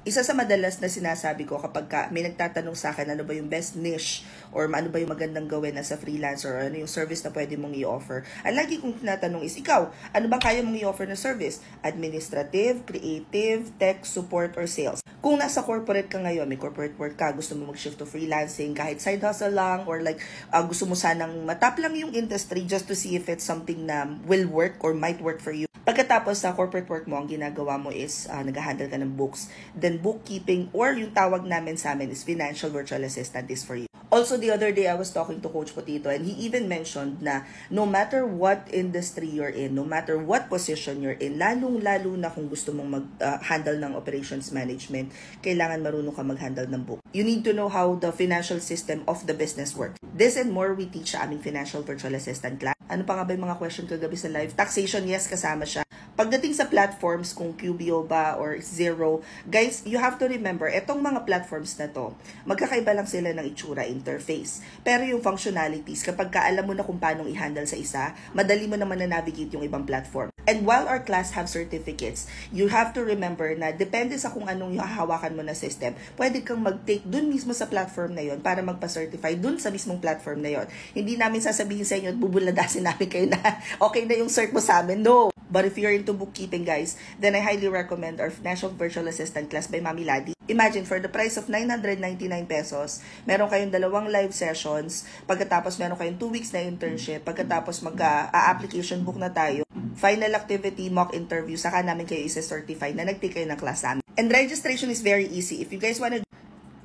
Isa sa madalas na sinasabi ko kapag may nagtatanong sa akin ano ba yung best niche or ano ba yung magandang gawin as a freelancer or ano yung service na pwede mong i-offer. Ang lagi kong tinatanong is, ikaw, ano ba kaya mong i-offer na service? Administrative, creative, tech, support, or sales? Kung nasa corporate ka ngayon, may corporate work ka, gusto mo mag-shift to freelancing, kahit side hustle lang, or like gusto mo sanang matap lang yung industry just to see if it's something na will work or might work for you. Pagkatapos sa corporate work mo, ang ginagawa mo is nag-handle ka ng books, then bookkeeping, or yung tawag namin sa amin is financial virtual assistant is for you. Also, the other day, I was talking to Coach Potito and he even mentioned na no matter what industry you're in, no matter what position you're in, lalong-lalo na kung gusto mong mag-handle ng operations management, kailangan marunong ka mag-handle ng book. You need to know how the financial system of the business works. This and more we teach sa aming financial virtual assistant class. Ano pa nga ba yung mga question kagabi sa live? Taxation, yes, kasama siya. Pagdating sa platforms, kung QBO ba or Zero, guys, you have to remember, etong mga platforms na to, magkakaiba lang sila ng itsura, interface. Pero yung functionalities, kapag alam mo na kung paano i-handle sa isa, madali mo naman na navigate yung ibang platform. And while our class have certificates, you have to remember na depende sa kung anong hahawakan mo na system, pwede kang mag-take dun mismo sa platform na yon para magpa-certify dun sa mismong platform na yon. Hindi namin sasabihin sa inyo at bubuladasin namin kayo na okay na yung cert mo sa amin. No! But if you're into bookkeeping, guys, then I highly recommend our National Virtual Assistant class by Mami Ladi. Imagine, for the price of 999 pesos, meron kayong 2 live sessions, pagkatapos meron kayong 2 weeks na internship, pagkatapos mag-application book na tayo, final activity, mock interview, saka namin kayo isa-certify na nag-take kayo ng class namin. And registration is very easy. If you guys wanna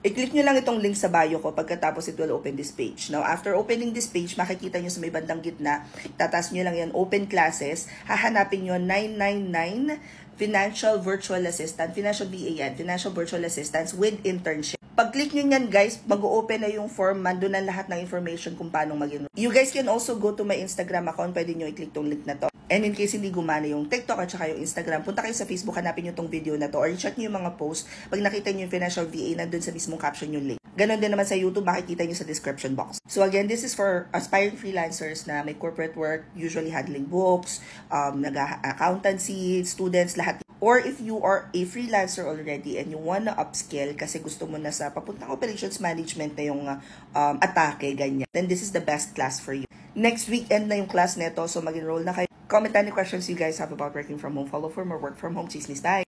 i-click nyo lang itong link sa bio ko pagkatapos it will open this page. Now, after opening this page, makikita nyo sa may bandang gitna, tatas nyo lang yan, open classes, hahanapin nyo 999 Financial Virtual Assistant, Financial VA yan, Financial Virtual Assistants with internship. Pag-click nyo yan, guys, mag-open na yung form, mandun na lahat ng information kung paano mag-enroll. You guys can also go to my Instagram account, pwede nyo i-click tong link na to. And in case hindi gumana yung TikTok at saka yung Instagram, punta kayo sa Facebook, hanapin nyo tong video na to or check nyo yung mga post. Pag nakita nyo yung Financial VA, nandun sa mismong caption yung link. Ganon din naman sa YouTube, makikita nyo sa description box. So again, this is for aspiring freelancers na may corporate work, usually handling books, nag-accountancy, students, lahat. Or if you are a freelancer already and you wanna upskill kasi gusto mo na sa papuntang operations management na yung atake, ganyan, then this is the best class for you. Next weekend na yung class neto, so mag-enroll na kayo. Comment any questions you guys have about working from home. Follow for more work from home chismis tayo.